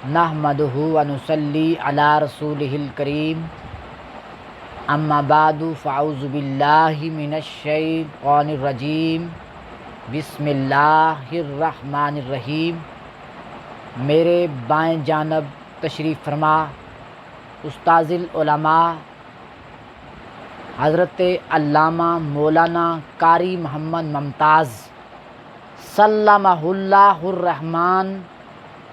نحمدہ و نصلی علی رسولہ الکریم اما بعد فاعوذ باللہ من الشیطان الرجیم بسم اللہ الرحمن الرحیم۔ میرے بائیں جانب تشریف فرما استاذ العلماء حضرت علامہ مولانا قاری محمد ممتاز سلمہ اللہ الرحمن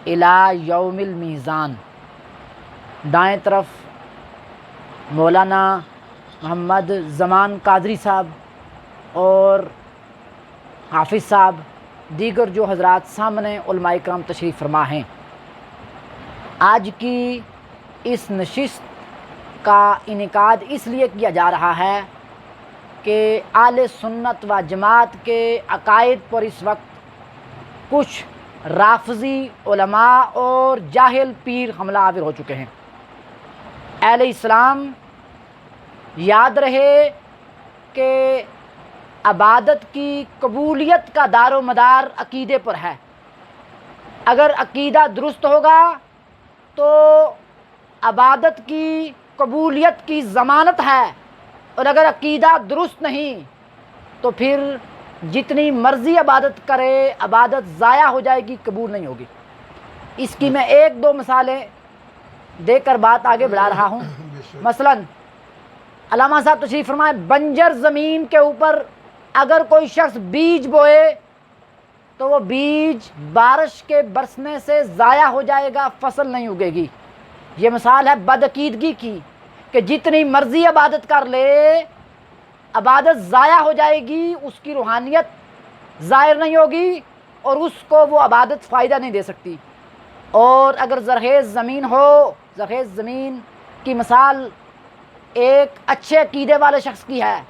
الی یوم المیزان۔ دائیں طرف مولانا محمد زمان قادری صاحب اور حافظ صاحب، دیگر جو حضرات سامنے علماء کرام تشریف فرما ہیں۔ آج کی اس نشست کا انعقاد اس لیے کیا جا رہا ہے کہ اہل سنت و جماعت کے عقائد پر اس وقت کچھ رافضی علماء اور جاہل پیر حملہ آور ہو چکے ہیں۔ اہل اسلام یاد رہے کہ عبادت کی قبولیت کا دار و مدار عقیدے پر ہے۔ اگر عقیدہ درست ہوگا تو عبادت کی قبولیت کی ضمانت ہے، اور اگر عقیدہ درست نہیں تو پھر جتنی مرضی عبادت کرے عبادت ضائع ہو جائے گی، قبول نہیں ہوگی۔ اس کی میں ایک دو مثالیں دے کر بات آگے بڑھا رہا ہوں۔ مثلا علامہ صاحب تشریف فرمائے، بنجر زمین کے اوپر اگر کوئی شخص بیج بوئے تو وہ بیج بارش کے برسنے سے ضائع ہو جائے گا، فصل نہیں اگے گی۔ یہ مثال ہے بدعقیدگی کی کہ جتنی مرضی عبادت کر لے عبادت ضائع ہو جائے گی، اس کی روحانیت ظاہر نہیں ہوگی اور اس کو وہ عبادت فائدہ نہیں دے سکتی۔ اور اگر زرخیز زمین ہو، زرخیز زمین کی مثال ایک اچھے عقیدے والے شخص کی ہے۔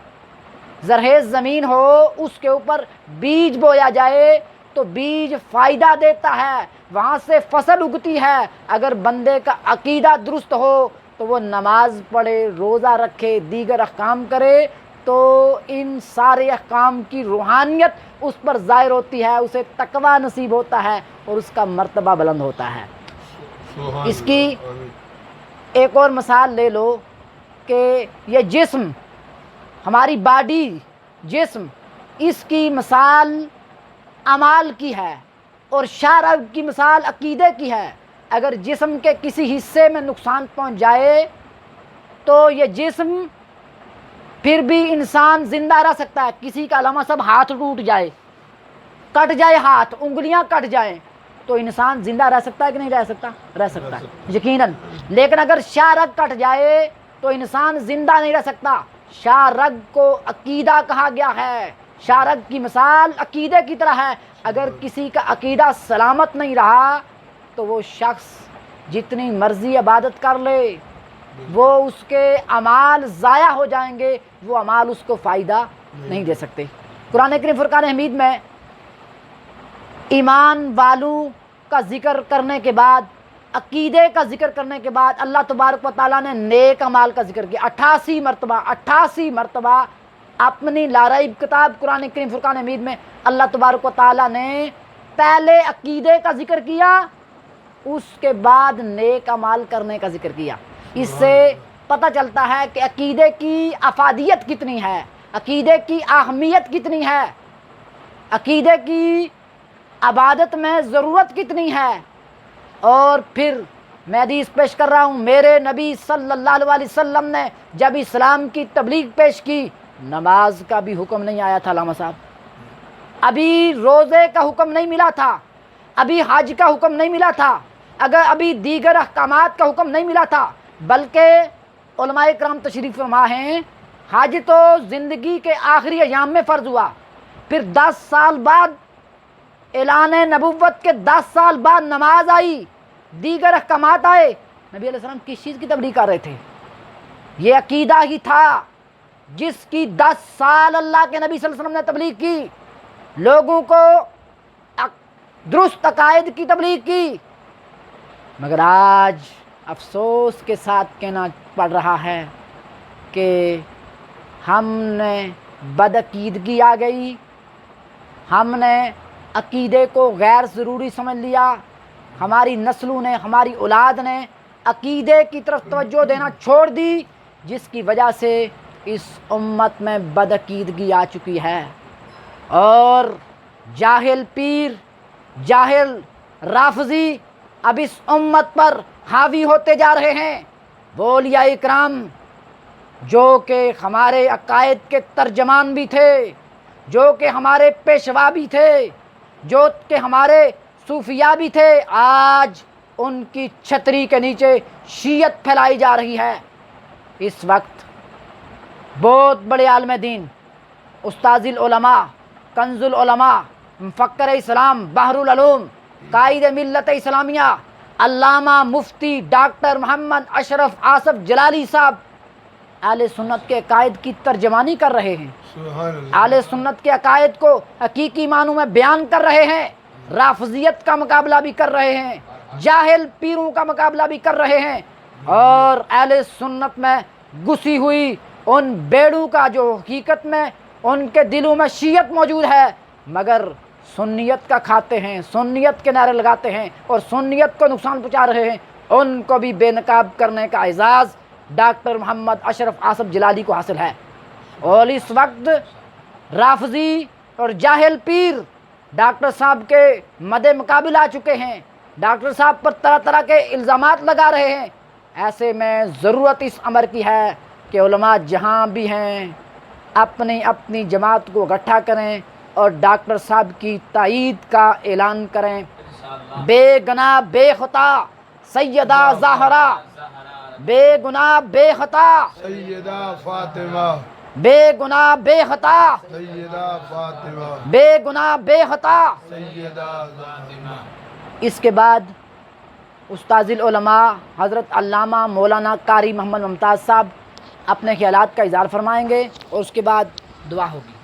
زرخیز زمین ہو، اس کے اوپر بیج بویا جائے تو بیج فائدہ دیتا ہے، وہاں سے فصل اگتی ہے۔ اگر بندے کا عقیدہ درست ہو تو وہ نماز پڑھے، روزہ رکھے، دیگر احکام کرے تو ان سارے احکام کی روحانیت اس پر ظاہر ہوتی ہے، اسے تقویٰ نصیب ہوتا ہے اور اس کا مرتبہ بلند ہوتا ہے۔ اس کی ایک اور مثال لے لو کہ یہ جسم، ہماری باڈی، جسم، اس کی مثال اعمال کی ہے اور شرع کی مثال عقیدے کی ہے۔ اگر جسم کے کسی حصے میں نقصان پہنچ جائے تو یہ جسم پھر بھی انسان زندہ رہ سکتا ہے۔ کسی کا علامہ صاحب ہاتھ ٹوٹ جائے، کٹ جائے ہاتھ، انگلیاں کٹ جائیں تو انسان زندہ رہ سکتا ہے کہ نہیں رہ سکتا؟ رہ سکتا ہے یقیناً۔ لیکن اگر شاہ رگ کٹ جائے تو انسان زندہ نہیں رہ سکتا۔ شاہ رگ کو عقیدہ کہا گیا ہے، شاہ رگ کی مثال عقیدے کی طرح ہے۔ اگر کسی کا عقیدہ سلامت نہیں رہا تو وہ شخص جتنی مرضی عبادت کر لے وہ اس کے اعمال ضائع ہو جائیں گے، وہ اعمال اس کو فائدہ نہیں دے سکتے۔ قرآن کریم فرقان حمید میں ایمان والوں کا ذکر کرنے کے بعد، عقیدے کا ذکر کرنے کے بعد اللہ تبارک و تعالیٰ نے نیک اعمال کا ذکر کیا 88 مرتبہ اپنی لاریب کتاب قرآن کریم فرقان حمید میں اللہ تبارک و تعالیٰ نے پہلے عقیدے کا ذکر کیا، اس کے بعد نیک اعمال کرنے کا ذکر کیا۔ اس سے پتہ چلتا ہے کہ عقیدے کی افادیت کتنی ہے، عقیدے کی اہمیت کتنی ہے، عقیدے کی عبادت میں ضرورت کتنی ہے۔ اور پھر میں حدیث پیش کر رہا ہوں، میرے نبی صلی اللہ علیہ وسلم نے جب اسلام کی تبلیغ پیش کی، نماز کا بھی حکم نہیں آیا تھا علامہ صاحب، ابھی روزے کا حکم نہیں ملا تھا، ابھی حج کا حکم نہیں ملا تھا، اگر ابھی دیگر احکامات کا حکم نہیں ملا تھا، بلکہ علماء کرام تشریف فرما ہیں حج تو زندگی کے آخری ایام میں فرض ہوا، پھر 10 سال بعد اعلان نبوت کے 10 سال بعد نماز آئی، دیگر احکامات آئے۔ نبی علیہ السلام کس چیز کی تبلیغ کر رہے تھے؟ یہ عقیدہ ہی تھا جس کی 10 سال اللہ کے نبی صلی اللہ علیہ وسلم نے تبلیغ کی، لوگوں کو درست عقائد کی تبلیغ کی۔ مگر آج افسوس کے ساتھ کہنا پڑ رہا ہے کہ ہم نے بدعقیدگی آ گئی، ہم نے عقیدے کو غیر ضروری سمجھ لیا، ہماری نسلوں نے، ہماری اولاد نے عقیدے کی طرف توجہ دینا چھوڑ دی، جس کی وجہ سے اس امت میں بدعقیدگی آ چکی ہے، اور جاہل پیر، جاہل رافضی اب اس امت پر حاوی ہوتے جا رہے ہیں۔ وہ اولیاء اکرام جو کہ ہمارے عقائد کے ترجمان بھی تھے، جو کہ ہمارے پیشوا بھی تھے، جو کہ ہمارے صوفیاء بھی تھے، آج ان کی چھتری کے نیچے شیعت پھیلائی جا رہی ہے۔ اس وقت بہت بڑے عالم دین، استاذ العلماء، کنز العلماء، مفکر اسلام، بحر العلوم، قائد ملت اسلامیہ، علامہ مفتی ڈاکٹر محمد اشرف آصف جلالی صاحب اہل سنت کے عقائد کی ترجمانی کر رہے ہیں، اہل سنت کے عقائد کو حقیقی معنوں میں بیان کر رہے ہیں، رافضیت کا مقابلہ بھی کر رہے ہیں، جاہل پیروں کا مقابلہ بھی کر رہے ہیں، اور اہل سنت میں گھسی ہوئی ان بیڑوں کا جو حقیقت میں ان کے دلوں میں شیعت موجود ہے، مگر سنیت کا کھاتے ہیں، سنیت کے نعرے لگاتے ہیں اور سنیت کو نقصان پہنچا رہے ہیں، ان کو بھی بے نقاب کرنے کا اعزاز ڈاکٹر محمد اشرف آصف جلالی کو حاصل ہے۔ اور اس وقت رافضی اور جاہل پیر ڈاکٹر صاحب کے مد مقابل آ چکے ہیں، ڈاکٹر صاحب پر طرح طرح کے الزامات لگا رہے ہیں۔ ایسے میں ضرورت اس امر کی ہے کہ علماء جہاں بھی ہیں اپنی اپنی جماعت کو اکٹھا کریں اور ڈاکٹر صاحب کی تائید کا اعلان کریں۔ بے گناہ بے خطا سیدہ زہرا، بے گناہ بے خطا سیدہ فاطمہ، بے گناہ بے خطا سیدہ فاطمہ، بے گناہ بے خطا۔ سیدہ فاطمہ۔ اس کے بعد استاذ العلماء حضرت علامہ مولانا قاری محمد ممتاز صاحب اپنے خیالات کا اظہار فرمائیں گے اور اس کے بعد دعا ہوگی۔